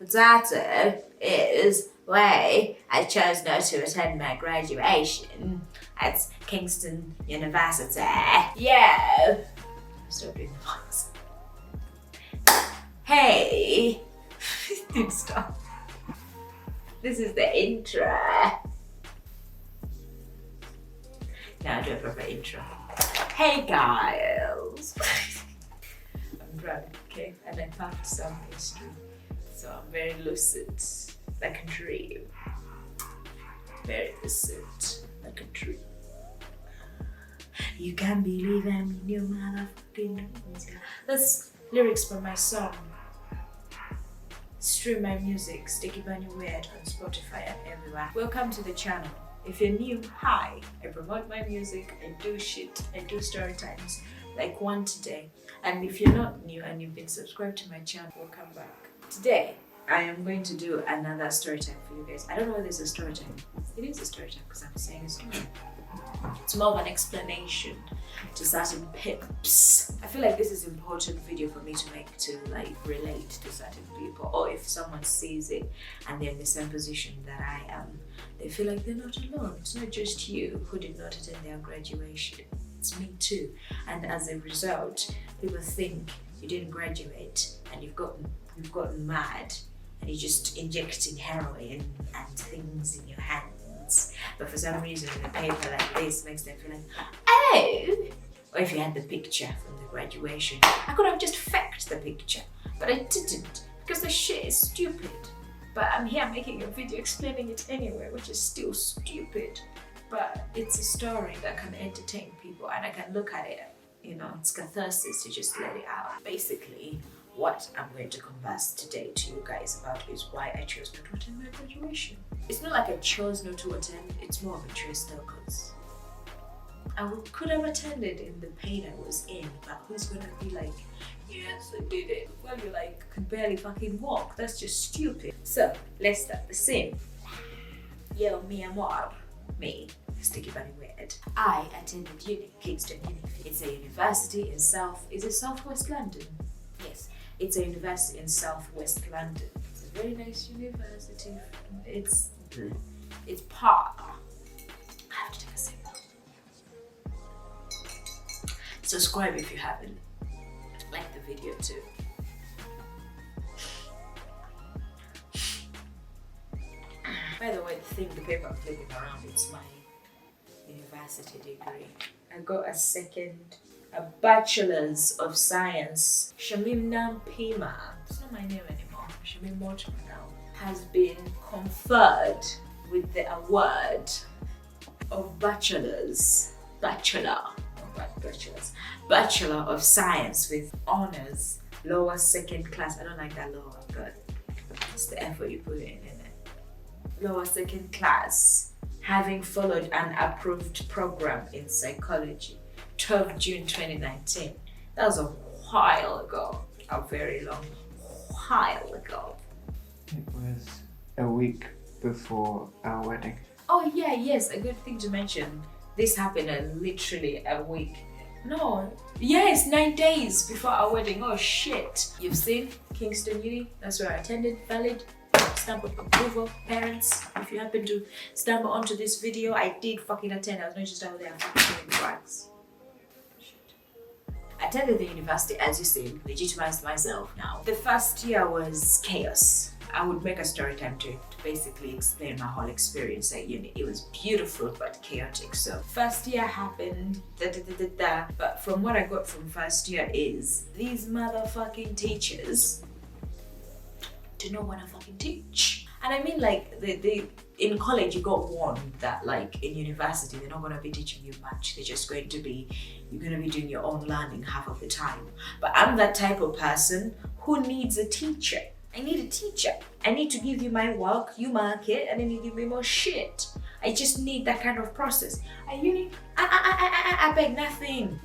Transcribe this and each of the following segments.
That is why I chose not to attend my graduation at Kingston University. Yeah. Stop doing the voice. Hey. Dude, stop. This is the intro. Now do a proper intro. Hey guys. I'm drunk, okay? And I packed some history. So I'm very lucid, like a dream. Very lucid, like a dream. You can't believe I'm in your motherfucking dreams. That's lyrics from my song. Stream my music, Sticky Bunny Weird on Spotify and everywhere. Welcome to the channel. If you're new, hi. I promote my music, I do shit, I do story times, like one today. And if you're not new and you've been subscribed to my channel, welcome back. Today, I am going to do another story time for you guys. I don't know whether it's a story time. It is a story time because I'm saying a story. It's more of an explanation to certain pips. I feel like this is an important video for me to make to like relate to certain people, or if someone sees it and they're in the same position that I am, they feel like they're not alone. It's not just you who did not attend their graduation. It's me too. And as a result, people think you didn't graduate and you've gotten mad and you're just injecting heroin and things in your hands. But for some reason, a paper like this makes them feel like, oh! Or if you had the picture from the graduation, I could have just faked the picture, but I didn't because the shit is stupid. But I'm here making a video explaining it anyway, which is still stupid. But it's a story that can entertain people and I can look at it, you know, it's catharsis to just let it out. Basically, what I'm going to converse today to you guys about is why I chose not to attend my graduation. It's not like I chose not to attend, it's more of a choice though, because I could have attended in the pain I was in, but who's gonna be like, yes, I did it, well, you like could barely fucking walk, that's just stupid. So, let's start the scene. Yo, mi amor, me, Sticky Bunny Weird. I attended uni, Kingston Uni. It's a university in Southwest London? Yes, it's a university in Southwest London. It's a very nice university. It's part. I have to take a sip. Subscribe if you haven't. Like the video too. By the way, the paper I'm flipping around, it's my university degree. I got a Bachelor's of Science. Shamim Nam Pima, it's not my name anymore, Shamim Mortimer now, has been conferred with the award of Bachelor of Science with honors, lower second class. I don't like that lower, but it's the effort you put in it. Lower second class, having followed an approved program in psychology. 12 June 2019. That was a while ago. A very long while ago. It was a week before our wedding. Oh yeah, yes, a good thing to mention. This happened literally a week. No, yes, 9 days before our wedding. Oh shit. You've seen Kingston Uni, that's where I attended, valid. Stamp of approval, parents, if you happen to stumble onto this video, I did fucking attend. I was not just out there fucking doing drugs. I attended the university, as you see, legitimized myself now. The first year was chaos. I would make a story time to basically explain my whole experience at uni. It was beautiful but chaotic. So first year happened, but from what I got from first year is these motherfucking teachers do not want to fucking teach. And I mean, like, they in college you got warned that like in university they're not going to be teaching you much. They're just going to be, you're going to be doing your own learning half of the time. But I'm that type of person who needs a teacher. I need a teacher. I need to give you my work, you mark it, and then you give me more shit. I just need that kind of process. And you need, I beg nothing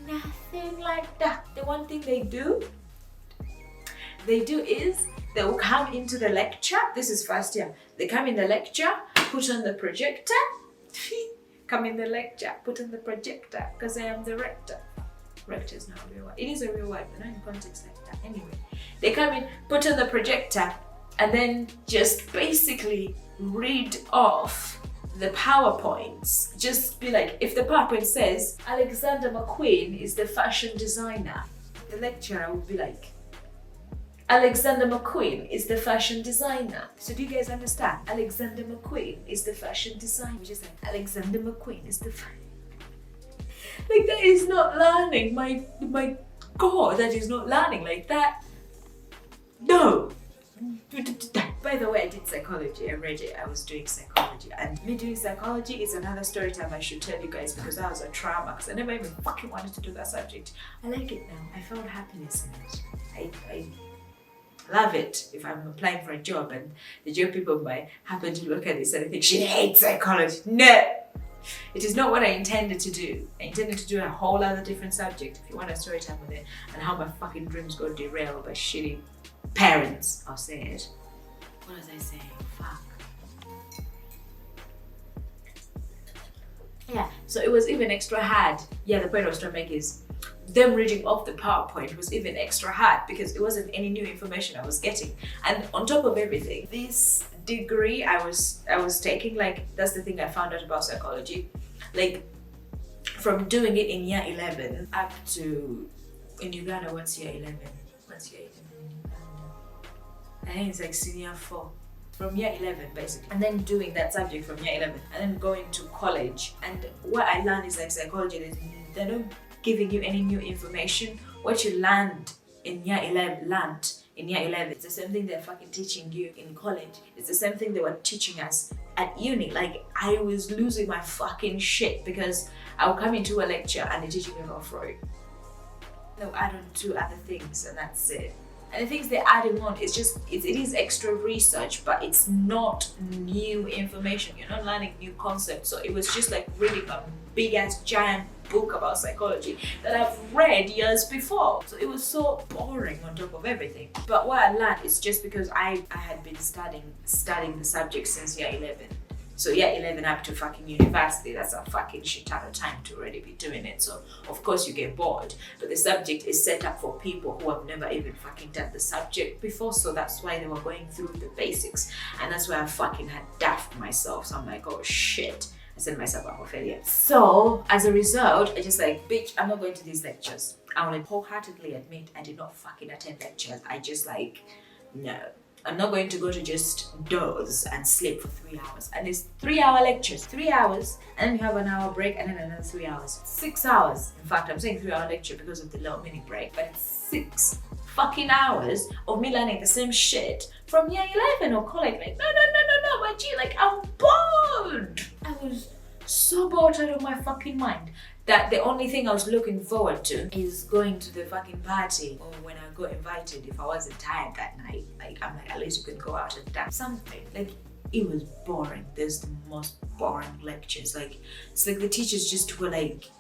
like that. The one thing they do is they will come into the lecture. This is first year. They come in the lecture, put on the projector. Come in the lecture, put on the projector, because I am the rector. Rector is not a real word. It is a real word, but not in context like that. Anyway, They come in, put on the projector, and then just basically read off the PowerPoints. Just be like, if the PowerPoint says Alexander McQueen is the fashion designer, the lecturer would be like, Alexander McQueen is the fashion designer. So do you guys understand? Alexander McQueen is the fashion designer. We're just like, Alexander McQueen is the like, that is not learning. My God, that is not learning like that. No. By the way, I did psychology. I read it. I was doing psychology. And me doing psychology is another story time I should tell you guys, because that was a trauma. Because I never even fucking wanted to do that subject. I like it now. I found happiness in it. I love it if I'm applying for a job and the job people might happen to look at this and think she hates psychology. No! It is not what I intended to do. I intended to do a whole other different subject. If you want a story time with it, and how my fucking dreams got derailed by shitty parents, I'll say it. What was I saying? Fuck. Yeah, so it was even extra hard. Yeah, the point I was trying to make is them reading off the PowerPoint was even extra hard because it wasn't any new information I was getting. And on top of everything, this degree I was taking, like, that's the thing I found out about psychology. Like, from doing it in year 11 up to, in Uganda, what's year 11? What's year 11 in Uganda? I think it's like senior 4. From year 11 basically, and then doing that subject from year 11 and then going to college. And what I learned is like psychology, they're not giving you any new information. What you learned in year 11, it's the same thing they're fucking teaching you in college. It's the same thing they were teaching us at uni. Like, I was losing my fucking shit because I would come into a lecture and they're teaching me about Freud. They'll add on 2 other things and that's it. And the things they're adding on, it is extra research, but it's not new information. You're not learning new concepts. So it was just like reading a big ass giant book about psychology that I've read years before. So it was so boring on top of everything. But what I learned is just because I had been studying the subject since year 11. So year 11 up to fucking university, that's a fucking shit ton of time to already be doing it. So of course you get bored, but the subject is set up for people who have never even fucking done the subject before. So that's why they were going through the basics. And that's why I fucking had daffed myself. So I'm like, oh shit. I set myself up for failure. So as a result, I just like, bitch, I'm not going to these lectures. I want to wholeheartedly admit I did not fucking attend lectures. I just like, no. I'm not going to go to just doze and sleep for 3 hours. And it's 3-hour lectures, 3 hours, and then you have an hour break and then another 3 hours. 6 hours. In fact, I'm saying 3-hour lecture because of the little mini break, but it's 6 fucking hours of me learning the same shit from year 11 or college. Like, no, my G, like, I'm bored. I was so bored out of my fucking mind that the only thing I was looking forward to is going to the fucking party, or when I got invited, if I wasn't tired that night, like, I'm like, at least you can go out and dance something. Like, it was boring. There's the most boring lectures. Like, it's like the teachers just were like,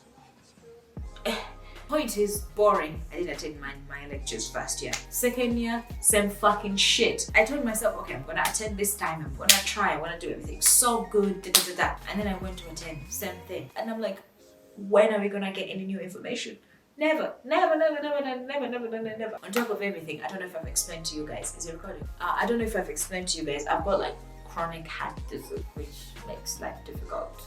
point is boring. I didn't attend my lectures first year. Second year, same fucking shit. I told myself, okay, I'm gonna attend this time. I'm gonna try. I wanna do everything so good. Da. And then I went to attend, same thing. And I'm like, when are we gonna get any new information? Never. On top of everything, I don't know if I've explained to you guys. Is it recording? I don't know if I've explained to you guys. I've got like chronic heart disease, which makes life difficult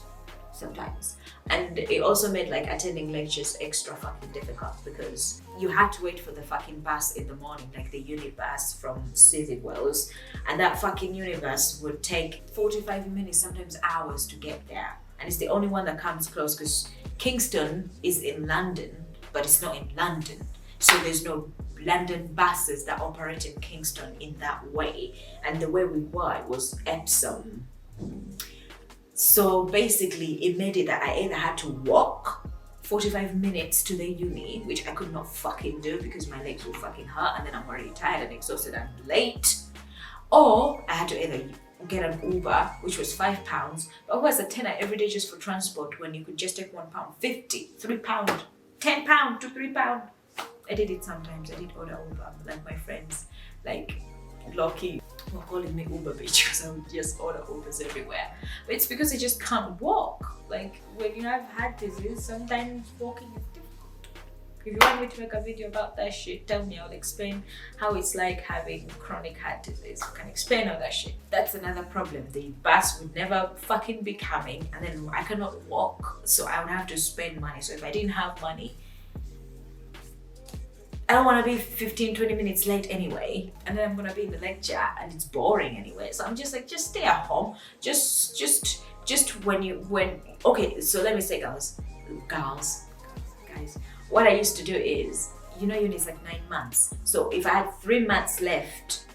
sometimes. And it also made like attending lectures extra fucking difficult because you had to wait for the fucking bus in the morning, like the uni bus from Civic Wells, and that fucking uni bus would take 45 minutes, sometimes hours to get there. And it's the only one that comes close because Kingston is in London, but it's not in London. So there's no London buses that operate in Kingston in that way. And the way we were was Epsom. So basically it made it that I either had to walk 45 minutes to the uni, which I could not fucking do because my legs will fucking hurt and then I'm already tired and exhausted and late. Or I had to either get an Uber, which was £5, but it was a tenner every day just for transport when you could just take £1.50, £3, £10 to £3. I did it sometimes. I did order Uber, like my friends, like Loki were calling me Uber bitch because I would just order Ubers everywhere. But it's because I just can't walk. Like when you have heart disease, sometimes walking is difficult. If you want me to make a video about that shit, tell me. I'll explain how it's like having chronic heart disease. I can explain all that shit. That's another problem. The bus would never fucking be coming, and then I cannot walk, so I would have to spend money. So if I didn't have money, I don't want to be 15-20 minutes late anyway, and then I'm gonna be in the lecture and it's boring anyway. So I'm just like, just stay at home. Just when okay. So let me say, guys, what I used to do is, uni is like 9 months. So if I had 3 months left,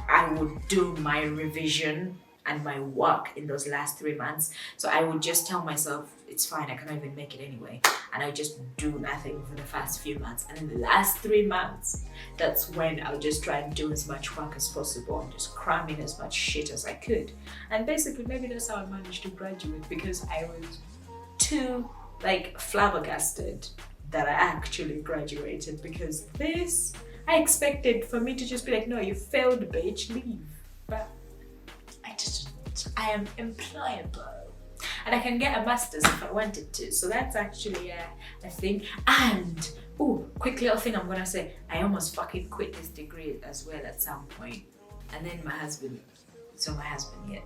I would do my revision and my work in those last 3 months. So I would just tell myself, it's fine, I cannot even make it anyway. And I just do nothing for the first few months. And in the last 3 months, that's when I'll just try and do as much work as possible and just cram in as much shit as I could. And basically, maybe that's how I managed to graduate, because I was too flabbergasted that I actually graduated, because this, I expected for me to just be like, no, you failed, bitch, leave. But I didn't. I am employable. And I can get a master's if I wanted to. So that's actually a thing. And, quick little thing I'm gonna say, I almost fucking quit this degree as well at some point. And then my husband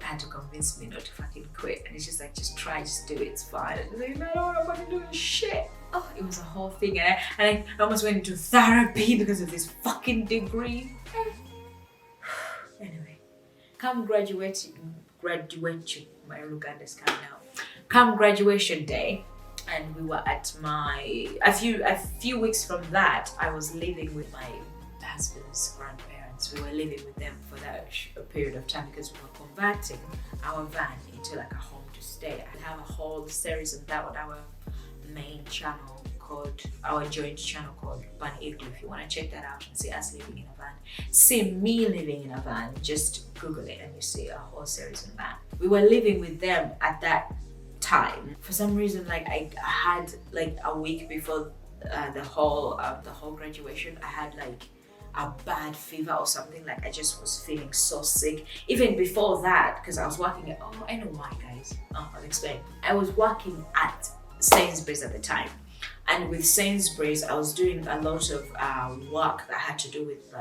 had to convince me not to fucking quit. And it's just like, just try, just do it, it's fine. And I was like, I don't want to fucking do this shit. Oh, it was a whole thing. And I almost went into therapy because of this fucking degree. Anyway, come graduation, my Luganda is coming out. Come graduation day, and we were at a few weeks from that, I was living with my husband's grandparents. We were living with them for that period of time because we were converting our van into like a home to stay. I have a whole series of that on our main channel our joint channel called Bunny Igloo. If you want to check that out and see us living in a van, see me living in a van, just Google it and you see a whole series on that. We were living with them at that time. For some reason, I had a week before the whole graduation, I had a bad fever or something. I just was feeling so sick. Even before that, because I was working at, I know why, guys. I'll explain. I was working at Sainsbury's at the time. And with Sainsbury's, I was doing a lot of work that had to do with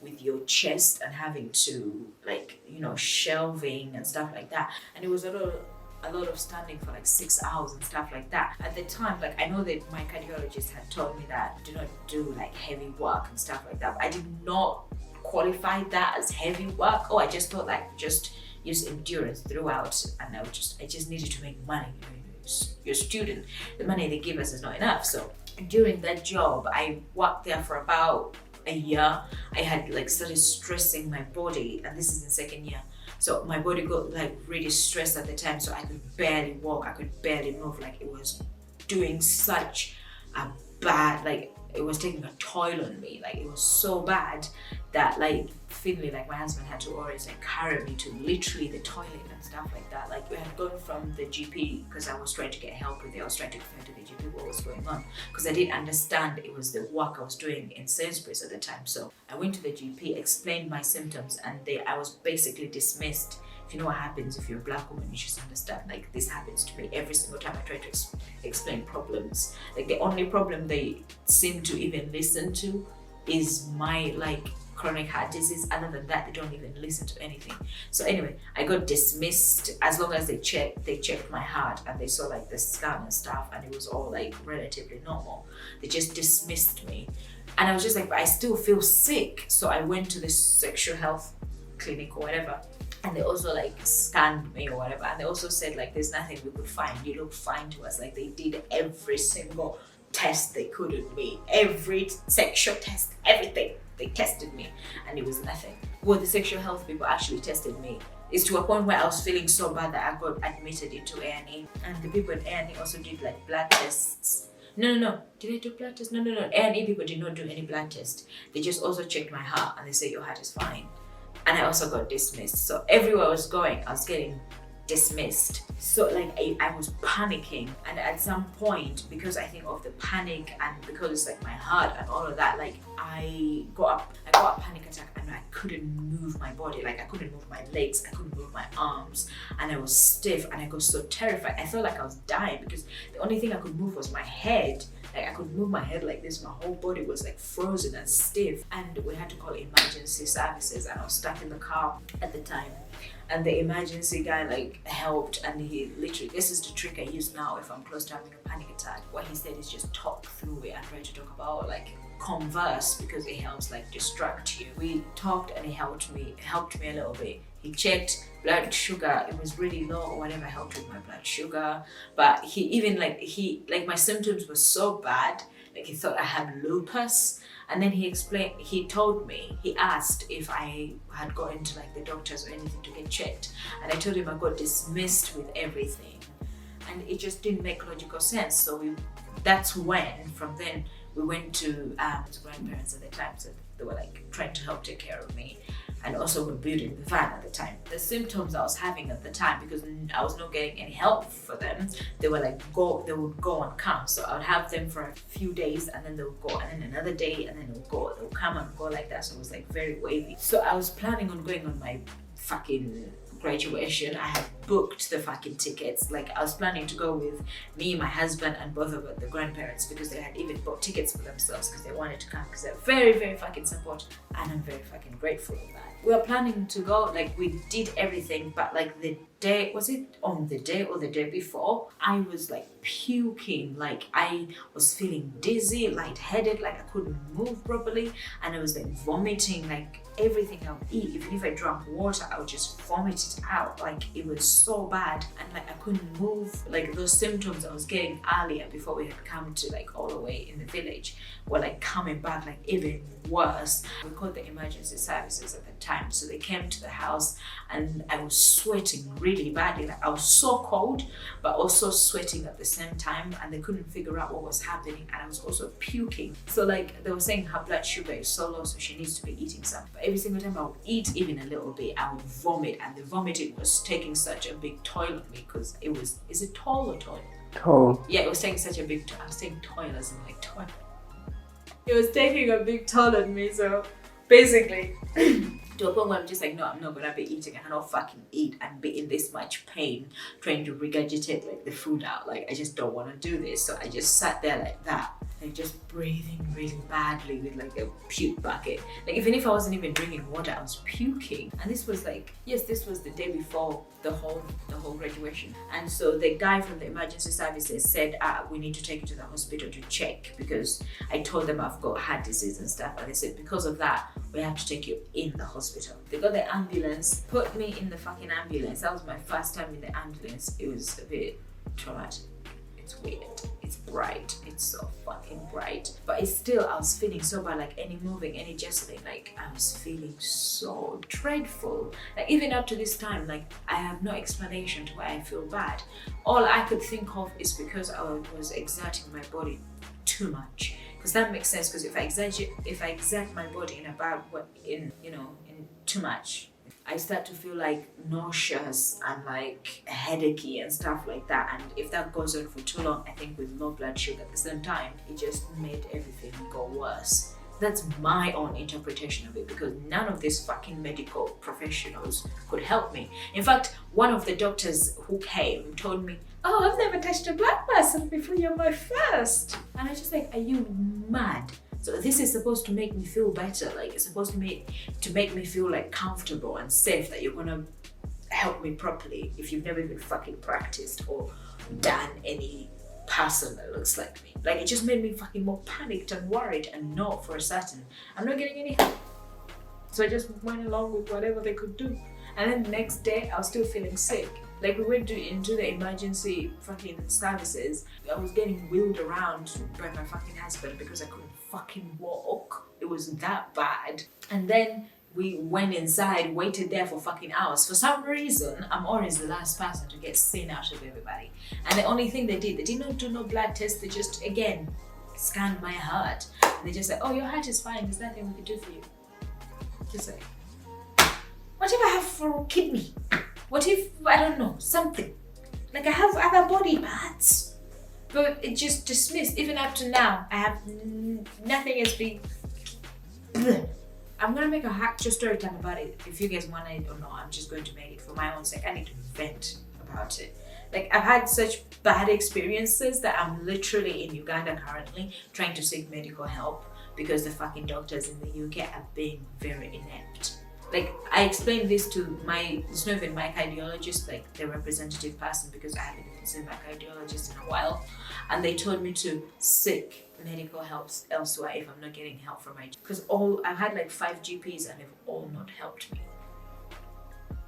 with your chest and having to shelving and stuff like that. And it was a lot of standing for 6 hours and stuff like that. At the time, I know that my cardiologist had told me that do not do heavy work and stuff like that. But I did not qualify that as heavy work. I just thought just use endurance throughout, and I just needed to make money. You're a student, the money they give us is not enough. So during that job, I worked there for about a year. I had started stressing my body, and this is in second year. So my body got really stressed at the time, so I could barely walk, I could barely move. It was doing such a bad, it was taking a toll on me. It was so bad that Finley, my husband, had to always carry me to literally the toilet and stuff like that. We had gone from the GP because I was trying to get help with it. I was trying to explain to the GP what was going on because I didn't understand it was the work I was doing in Sainsbury's at the time. So I went to the GP, explained my symptoms, and I was basically dismissed. If you know what happens if you're a black woman, you just understand. This happens to me every single time I try to explain problems. The only problem they seem to even listen to is my chronic heart disease. Other than that, they don't even listen to anything. So anyway, I got dismissed. As long as they checked my heart and they saw the scan and stuff, and it was all relatively normal. They just dismissed me, and I was just but I still feel sick. So I went to this sexual health clinic or whatever, and they also scanned me or whatever, and they also said there's nothing we could find, you look fine to us. They did every single test they could on me, every sexual test, everything. They tested me and it was nothing. Well, the sexual health people actually tested me. It's to a point where I was feeling so bad that I got admitted into A&E, and the people in A&E also did blood tests. No. Did I do blood tests? No. A&E people did not do any blood test. They just also checked my heart and they said your heart is fine. And I also got dismissed. So everywhere I was going, I was getting dismissed. So I was panicking, and at some point, because I think of the panic and because it's my heart and all of that, I got a panic attack and I couldn't move my body. I couldn't move my legs, I couldn't move my arms, and I was stiff and I got so terrified. I felt like I was dying because the only thing I could move was my head, Like I could move my head like this, my whole body was like frozen and stiff, and we had to call emergency services, and I was stuck in the car at the time. And the emergency guy like helped, and he literally, this is the trick I use now if I'm close to having a panic attack. What he said is just talk through it and try to talk about, like, converse, because it helps like distract you. We talked and it helped me a little bit. He checked blood sugar, it was really low or whatever, helped with my blood sugar. But he even like my symptoms were so bad, like he thought I had lupus. And then he asked if I had got into like the doctors or anything to get checked. And I told him I got dismissed with everything. And it just didn't make logical sense. So that's when, from then, we went to grandparents at the time. So they were like trying to help take care of me. And also we're building the van at the time. The symptoms I was having at the time, because I was not getting any help for them, they were like they would go and come. So I would have them for a few days and then they would go, and then another day and then they would go. They would come and go like that. So it was like very wavy. So I was planning on going on my fucking graduation. I had booked the fucking tickets. Like I was planning to go with me, my husband, and both of the grandparents, because they had even bought tickets for themselves because they wanted to come, because they're very, very fucking supportive, and I'm very fucking grateful of that. We were planning to go, like we did everything, but like the day, was it on the day or the day before, I was like puking, like I was feeling dizzy, lightheaded, like I couldn't move properly, and I was like vomiting, like everything I would eat, even if I drank water, I would just vomit it out. Like it was so bad, and like I couldn't move. Like those symptoms I was getting earlier before we had come to like all the way in the village were like coming back, like even worse. We called the emergency services at the time, so they came to the house, and I was sweating really badly. Like I was so cold but also sweating at the same time, and they couldn't figure out what was happening, and I was also puking. So like they were saying her blood sugar is so low, so she needs to be eating something. But every single time I would eat even a little bit, I would vomit, and the vomiting was taking such a big toll on me, because it was, is it toll or toil? Toll. Yeah, it was taking such a big toll. I was saying toil as in like toil. It was taking a big toll on me, so basically to a point where I'm just like, no, I'm not gonna be eating. I cannot fucking eat and be in this much pain trying to regurgitate like the food out. Like I just don't want to do this. So I just sat there like that, like just breathing really badly with like a puke bucket. Like even if I wasn't even drinking water, I was puking. And this was like, yes, this was the day before the whole graduation. And so the guy from the emergency services said, we need to take you to the hospital to check, because I told them I've got heart disease and stuff, and they said because of that we have to take you in the hospital. They got the ambulance, put me in the fucking ambulance. That was my first time in the ambulance. It was a bit traumatic. It's weird. It's bright. It's so fucking bright. But it's still, I was feeling so bad, like any moving, any gesturing, like I was feeling so dreadful. Like even up to this time, like I have no explanation to why I feel bad. All I could think of is because I was exerting my body too much. Because that makes sense, because if I exert my body in a bad way, in too much, I start to feel like nauseous and like headachy and stuff like that. And if that goes on for too long, I think with low blood sugar at the same time, it just made everything go worse. That's my own interpretation of it, because none of these fucking medical professionals could help me. In fact, one of the doctors who came told me, oh, I've never touched a black person before, you're my first. And I was just like, are you mad? So this is supposed to make me feel better. Like it's supposed to make me feel like comfortable and safe, that you're gonna help me properly if you've never even fucking practiced or done any person that looks like me. Like it just made me fucking more panicked and worried, and know for a certain I'm not getting any help. So I just went along with whatever they could do. And then the next day I was still feeling sick. Like we went into the emergency fucking services. I was getting wheeled around by my fucking husband because I couldn't fucking walk. It was that bad. And then we went inside, waited there for fucking hours. For some reason, I'm always the last person to get seen out of everybody. And the only thing they did not do no blood test. They just, again, scanned my heart. And they just said, oh, your heart is fine. There's nothing we could do for you. Just like, what if I have for kidney? What if, I don't know, something? Like I have other body parts. But it just dismissed. Even up to now, I have nothing has been. I'm gonna make a actual story time about it. If you guys want it or not, I'm just going to make it for my own sake. I need to vent about it. Like, I've had such bad experiences that I'm literally in Uganda currently trying to seek medical help because the fucking doctors in the UK are being very inept. Like, I explained this to it's not even my cardiologist, like the representative person, because I haven't even seen my cardiologist in a while. And they told me to seek medical help elsewhere if I'm not getting help from my, because I've had like 5 GPs and they've all not helped me.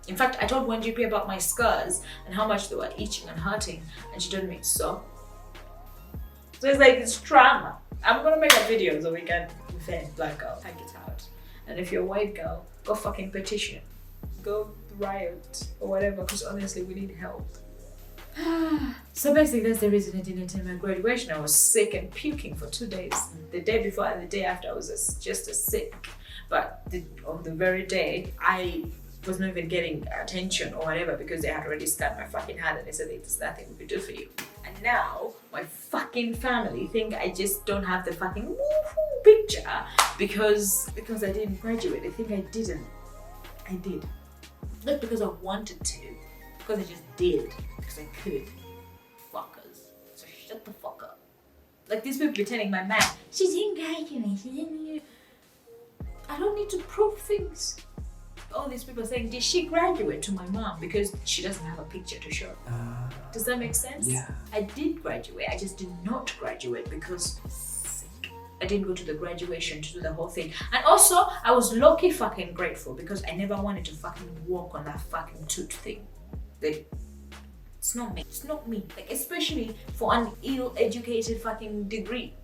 In fact, I told one GP about my scars and how much they were itching and hurting, and she told me so it's like, it's trauma. I'm gonna make a video so we can defend black girl, take it out. And if you're a white girl, go fucking petition, go riot or whatever, because honestly we need help. So basically that's the reason I didn't attend my graduation. I was sick and puking for 2 days. The day before and the day after I was just as sick. But on the very day, I was not even getting attention or whatever because they had already scanned my fucking hand and they said there's nothing we could do for you. And now my fucking family think I just don't have the fucking woohoo picture because I didn't graduate. They think I didn't. I did. Not because I wanted to, because I just did, because I could. Fuckers. So shut the fuck up. Like, these people pretending my man, she didn't graduate, she didn't. I don't need to prove things. All these people saying, did she graduate, to my mom because she doesn't have a picture to show. Does that make sense? Yeah. I did graduate, I just did not graduate because I was sick. I didn't go to the graduation to do the whole thing. And also, I was low-key fucking grateful because I never wanted to fucking walk on that fucking tooth thing. Like, it's not me. It's not me. Like, especially for an ill-educated fucking degree.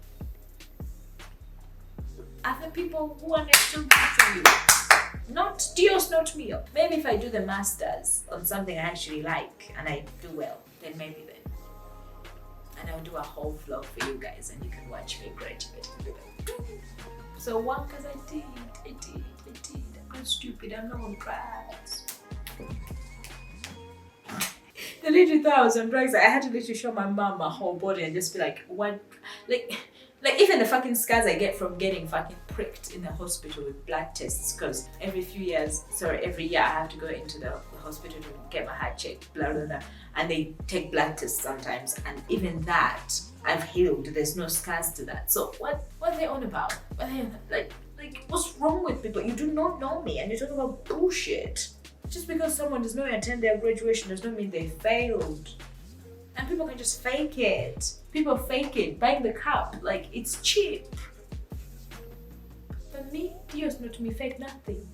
Other people who are next to you. Not Dios, not me. Maybe if I do the masters on something I actually like and I do well, then maybe then. And I'll do a whole vlog for you guys and you can watch me graduate. So one, because I did. I'm not stupid, I'm not on drugs. They literally thought I was on drugs. I had to literally show my mom my whole body and just be like, what? Like even the fucking scars I get from getting fucking pricked in the hospital with blood tests, because every year I have to go into the hospital to get my heart checked, blah blah blah, and they take blood tests sometimes, and even that I've healed. There's no scars to that. So what are they on about? Like what's wrong with people? You do not know me and you're talking about bullshit. Just because someone does not attend their graduation does not mean they failed. And people can just fake it. People fake it, buying the cup, like it's cheap. But me, Dios, not to me, fake nothing.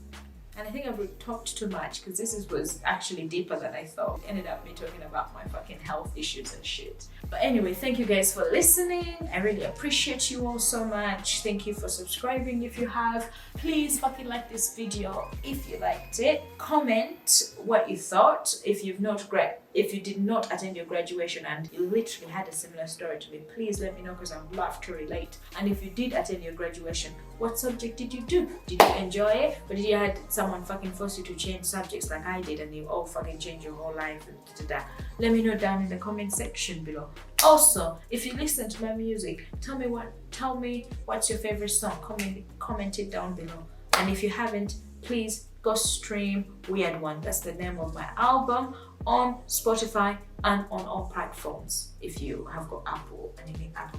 And I think I've talked too much because this was actually deeper than I thought. It ended up me talking about my fucking health issues and shit. But anyway, thank you guys for listening. I really appreciate you all so much. Thank you for subscribing if you have. Please fucking like this video if you liked it. Comment what you thought. If you did not attend your graduation and you literally had a similar story to me, please let me know because I would love to relate. And if you did attend your graduation, what subject did you do? Did you enjoy it? Or did you had someone fucking force you to change subjects like I did and you all fucking change your whole life and da. Let me know down in the comment section below. Also, if you listen to my music, tell me what's your favorite song. Comment it down below. And if you haven't, please go stream Weird One. That's the name of my album on Spotify and on all platforms. If you have got Apple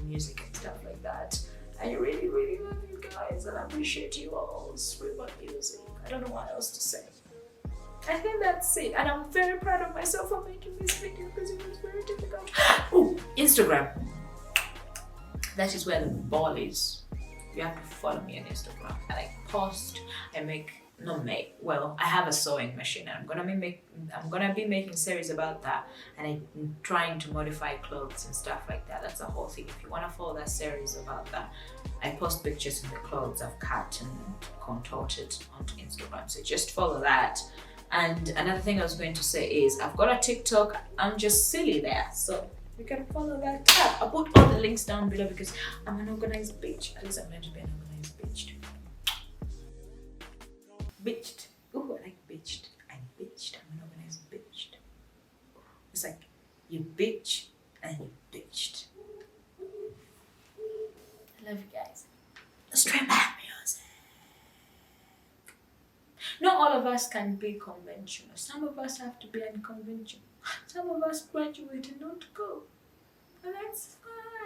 Music and stuff like that. I really, really love you guys and I appreciate you all with my music. I don't know what else to say. I think that's it. And I'm very proud of myself for making this video because it was very difficult. Oh, Instagram. That is where the ball is. You have to follow me on Instagram. I post, I have a sewing machine and I'm gonna be making series about that, and I'm trying to modify clothes and stuff like that. That's a whole thing. If you want to follow that series about that, I post pictures of the clothes I've cut and contorted onto Instagram, so just follow that. And another thing I was going to say is I've got a TikTok. I'm just silly there, so you can follow that tab. I'll put all the links down below because I'm an organized bitch. At least I'm going to be an organized bitch. Bitched. Ooh, I like bitched. I'm bitched. I'm an organized bitched. It's like you bitch and you bitched. I love you guys. Let's try my music. Not all of us can be conventional. Some of us have to be unconventional. Some Some of us graduate and don't go. And that's fine.